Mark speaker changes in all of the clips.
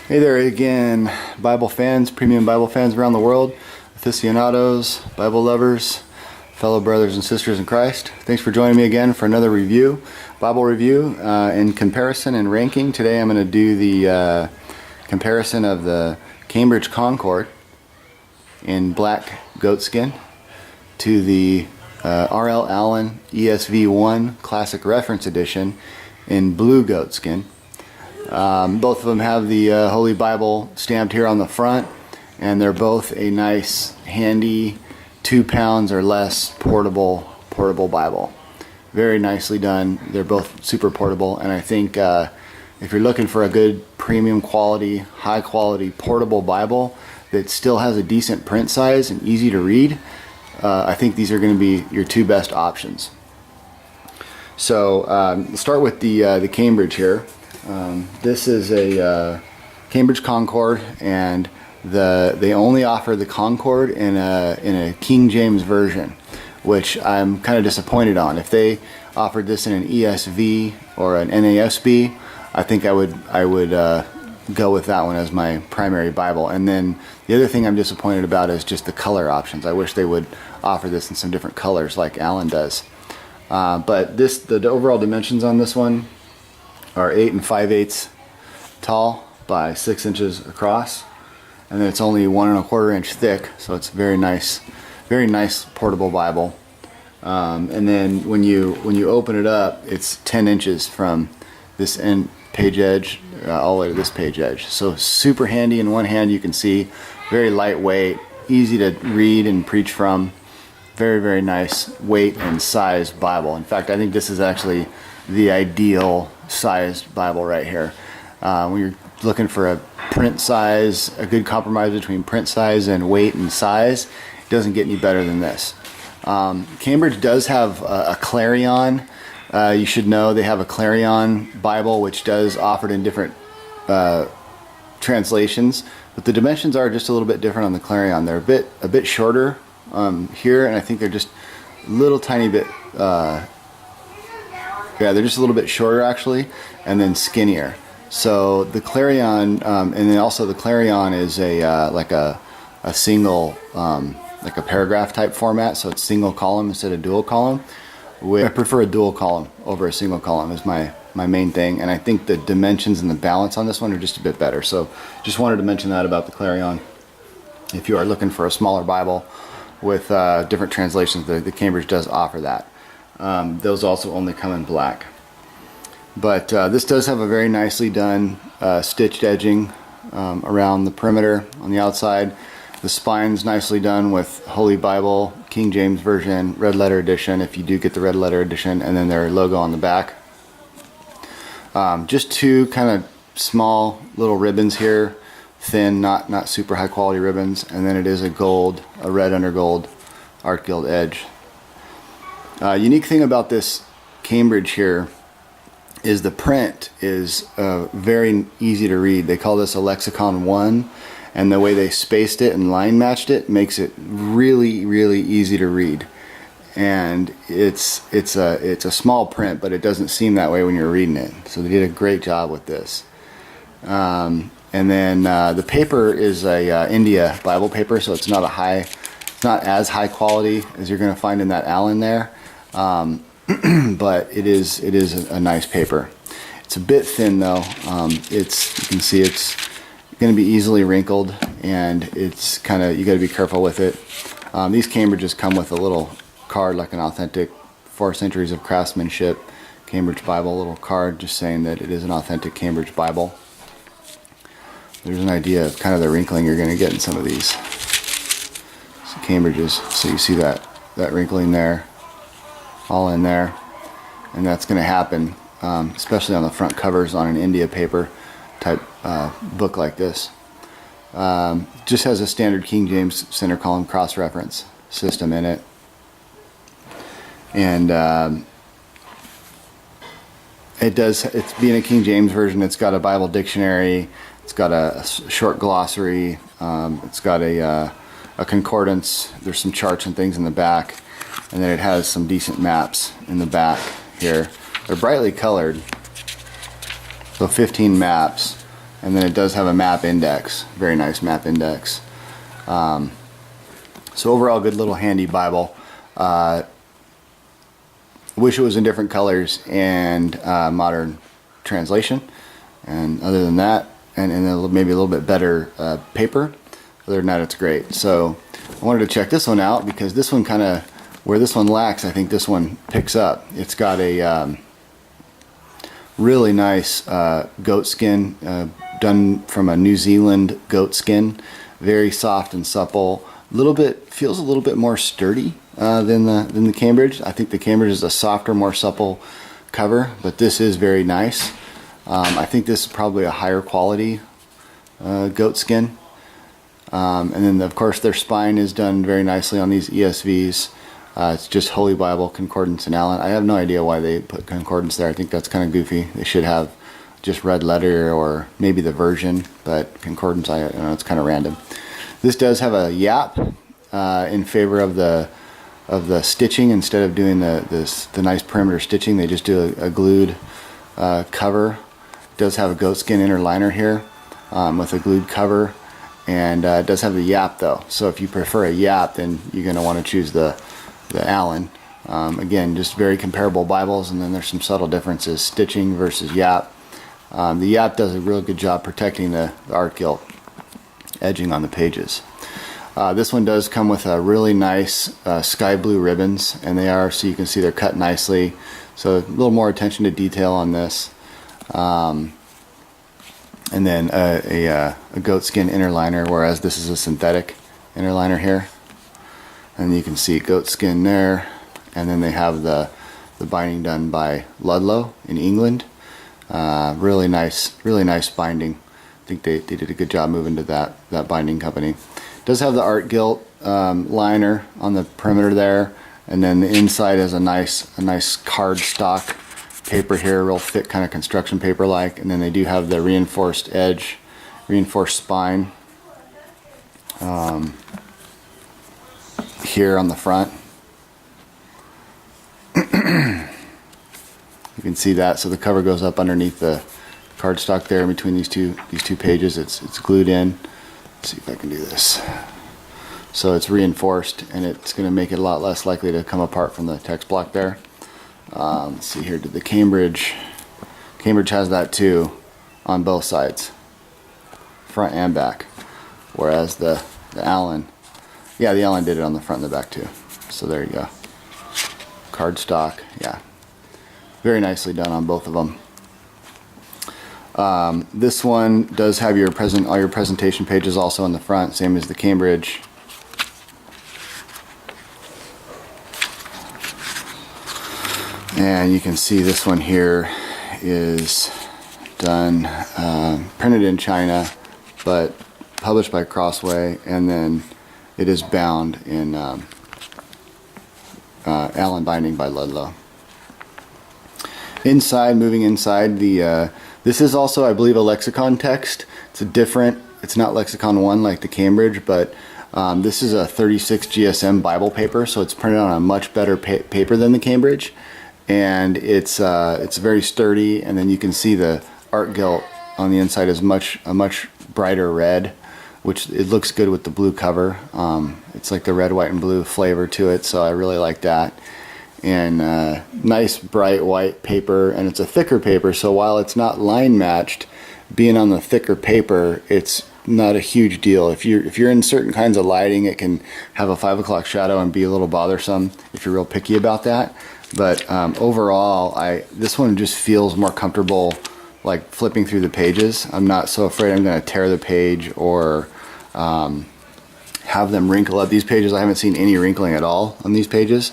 Speaker 1: Hey there again, Bible fans, premium Bible fans around the world, aficionados, Bible lovers, fellow brothers and sisters in Christ. Thanks for joining me again for another review, Bible review in comparison and ranking. Today I'm going to do the comparison of the Cambridge Concord in black goatskin to the R.L. Allan ESV1 Classic Reference Edition in blue goatskin. Both of them have the Holy Bible stamped here on the front, and they're both a nice, handy, 2 pounds or less portable Bible. Very nicely done. They're both super portable, and I think if you're looking for a good premium quality, high quality portable Bible that still has a decent print size and easy to read, I think these are going to be your two best options. So let's start with the Cambridge here. This is a Cambridge Concord, and they only offer the Concord in a King James version, which I'm kind of disappointed on. If they offered this in an ESV or an NASB, I think I would go with that one as my primary Bible. And then the other thing I'm disappointed about is just the color options. I wish they would offer this in some different colors like Allan does. But the overall dimensions on this one are 8 5/8 tall by 6 inches across, and then it's only 1 1/4 inch thick, so it's very nice portable Bible. And then when you open it up, it's 10 inches from this end page edge all the way to this page edge. So super handy in one hand, you can see, very lightweight, easy to read and preach from. Very nice weight and size Bible. In fact, I think this is actually the ideal sized Bible right here. When you're looking for a print size, a good compromise between print size and weight and size, it doesn't get any better than this. Cambridge does have a Clarion. You should know they have a Clarion Bible, which does offered in different translations, but the dimensions are just a little bit different on the Clarion. They're a bit shorter here, and I think they're just a little tiny bit yeah, they're just a little bit shorter actually, and then skinnier. So the Clarion, and then also the Clarion is like a single, like a paragraph type format. So it's single column instead of dual column. I prefer a dual column over a single column is my main thing, and I think the dimensions and the balance on this one are just a bit better. So just wanted to mention that about the Clarion. If you are looking for a smaller Bible with different translations, the Cambridge does offer that. Those also only come in black. But this does have a very nicely done stitched edging around the perimeter on the outside. The spine's nicely done with Holy Bible, King James Version, red letter edition, if you do get the red letter edition, and then their logo on the back. Just two kind of small little ribbons here, thin, not super high quality ribbons, and then it is a red under gold Art Guild edge. Unique thing about this Cambridge here is the print is very easy to read. They call this a Lexicon 1, and the way they spaced it and line matched it makes it really easy to read. And it's a small print, but it doesn't seem that way when you're reading it. So they did a great job with this. And then the paper is a India Bible paper, so it's not as high quality as you're going to find in that Allan there. But it is a nice paper. It's a bit thin though. You can see it's going to be easily wrinkled, and it's kind of, you got to be careful with it. These Cambridges come with a little card, like an authentic 4 centuries of craftsmanship Cambridge Bible, little card just saying that it is an authentic Cambridge Bible. There's an idea of kind of the wrinkling you're going to get in some of these Cambridges. So you see that wrinkling there, all in there, and that's going to happen especially on the front covers on an India paper type book like this. Just has a standard King James center column cross reference system in it, and it's being a King James version, it's got a Bible dictionary, it's got a short glossary, it's got a concordance, there's some charts and things in the back, and then it has some decent maps in the back here. They're brightly colored, so 15 maps, and then it does have a map index, very nice map index. So overall, good little handy Bible. Wish it was in different colors and modern translation. And other than that, and maybe a little bit better paper. Other than that, it's great. So I wanted to check this one out because this one kind of, where this one lacks, I think this one picks up. It's got a really nice goat skin, done from a New Zealand goat skin. Very soft and supple. Feels a little bit more sturdy than the Cambridge. I think the Cambridge is a softer, more supple cover, but this is very nice. I think this is probably a higher quality goat skin. And then of course their spine is done very nicely on these ESVs. It's just Holy Bible, Concordance, and Allan. I have no idea why they put Concordance there. I think that's kind of goofy. They should have just red letter or maybe the version, but Concordance, I don't know, it's kind of random. This does have a yap in favor of the stitching. Instead of doing the nice perimeter stitching, they just do a glued cover. It does have a goatskin inner liner here with a glued cover, and it does have the yap though. So if you prefer a yap, then you're going to want to choose the Allan. Again, just very comparable Bibles, and then there's some subtle differences: stitching versus yap. The yap does a real good job protecting the art gilt edging on the pages. This one does come with a really nice sky blue ribbons, and they are, so you can see they're cut nicely. So a little more attention to detail on this. And then a goatskin inner liner, whereas this is a synthetic inner liner here. And you can see goatskin there. And then they have the binding done by Ludlow in England. Really nice binding. I think they did a good job moving to that binding company. It does have the art gilt liner on the perimeter there, and then the inside is a nice card stock paper here, real thick kind of construction paper like, and then they do have the reinforced edge, reinforced spine here on the front. You can see that, so the cover goes up underneath the cardstock there in between these two pages. It's glued in. Let's see if I can do this. So it's reinforced, and it's going to make it a lot less likely to come apart from the text block there. Let's see here. Did the Cambridge has that too on both sides, front and back, whereas the Allan, yeah, the Allan did it on the front and the back too. So there you go. Cardstock, yeah, very nicely done on both of them. This one does have all your presentation pages also on the front, same as the Cambridge. And you can see this one here is done, printed in China, but published by Crossway, and then it is bound in Allan binding by Ludlow. Moving inside, this is also, I believe, a lexicon text. It's not lexicon 1 like the Cambridge, but this is a 36 GSM Bible paper, so it's printed on a much better paper than the Cambridge, and it's very sturdy. And then you can see the art gilt on the inside is a much brighter red, which it looks good with the blue cover. It's like the red, white, and blue flavor to it, so I really like that. And nice bright white paper, and it's a thicker paper, so while it's not line matched, being on the thicker paper, it's not a huge deal. If you're in certain kinds of lighting, it can have a 5 o'clock shadow and be a little bothersome if you're real picky about that. But overall, this one just feels more comfortable, like flipping through the pages. I'm not so afraid I'm going to tear the page or have them wrinkle up. These pages, I haven't seen any wrinkling at all on these pages.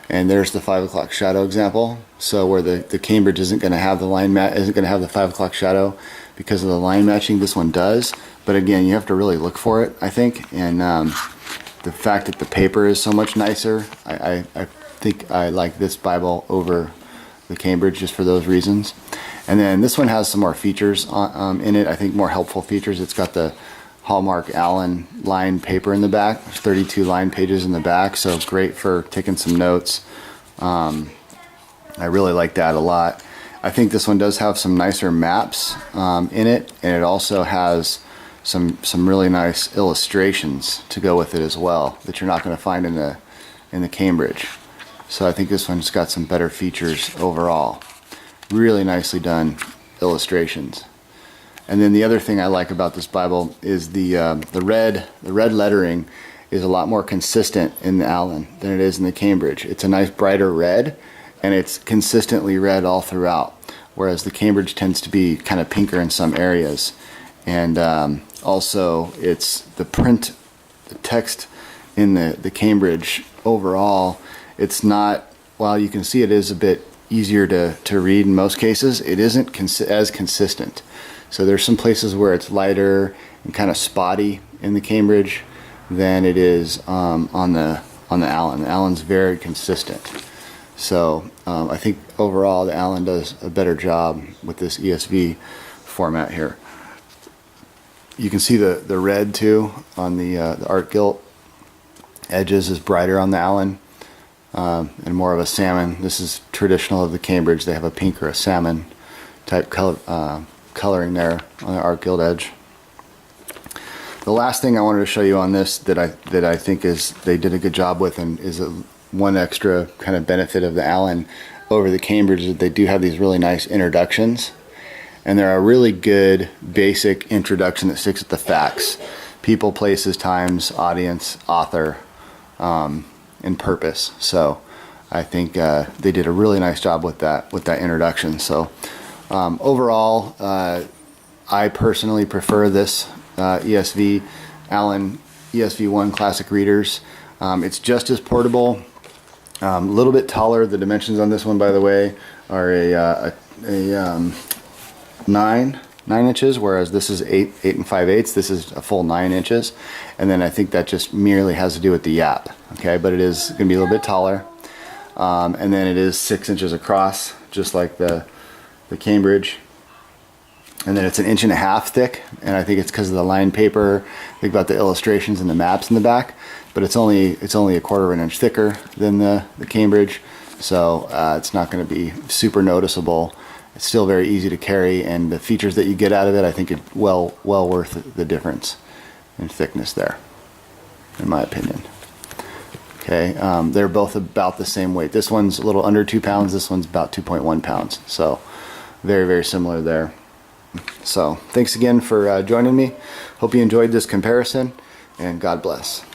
Speaker 1: And there's the 5 o'clock shadow example. So where the Cambridge isn't going to have the 5 o'clock shadow because of the line matching, this one does. But again, you have to really look for it, I think. And the fact that the paper is so much nicer, I think I like this Bible over the Cambridge just for those reasons. And then this one has some more features in it. I think more helpful features. It's got the Hallmark Allan lined paper in the back. There's 32 lined pages in the back, so great for taking some notes. I really like that a lot. I think this one does have some nicer maps in it, and it also has some really nice illustrations to go with it as well that you're not going to find in the Cambridge. So I think this one's got some better features overall. Really nicely done illustrations. And then the other thing I like about this Bible is the red lettering is a lot more consistent in the Allan than it is in the Cambridge. It's a nice brighter red, and it's consistently red all throughout, whereas the Cambridge tends to be kind of pinker in some areas. And also it's the print, the text in the Cambridge overall, it's not, while you can see it is a bit easier to read in most cases, it isn't as consistent. So there's some places where it's lighter and kind of spotty in the Cambridge than it is on the Allan. The Allan's very consistent. So I think overall the Allan does a better job with this ESV format here. You can see the red too on the art gilt edges is brighter on the Allan and more of a salmon. This is traditional of the Cambridge. They have a pink or a salmon type coloring there on the art gilt edge. The last thing I wanted to show you on this that I think is they did a good job with, and is one extra kind of benefit of the Allan over the Cambridge, is that they do have these really nice introductions, and they're a really good basic introduction that sticks with the facts: people, places, times, audience, author, and purpose. So I think they did a really nice job with that introduction. So overall, I personally prefer this ESV Allan ESV1 Classic Readers. It's just as portable, a little bit taller. The dimensions on this one, by the way, are a 9 inches, whereas this is 8 5/8. This is a full 9 inches, and then I think that just merely has to do with the yap. Okay, but it is going to be a little bit taller, and then it is 6 inches across, just like the Cambridge. And then it's 1.5 inches thick, and I think it's because of the lined paper. Think about the illustrations and the maps in the back, but it's only 1/4 inch thicker than the Cambridge, so it's not going to be super noticeable. It's still very easy to carry, and the features that you get out of it, I think, are well worth the difference in thickness there, in my opinion. Okay, they're both about the same weight. This one's a little under 2 pounds. This one's about 2.1 pounds. So very similar there. So thanks again for joining me. Hope you enjoyed this comparison, and God bless.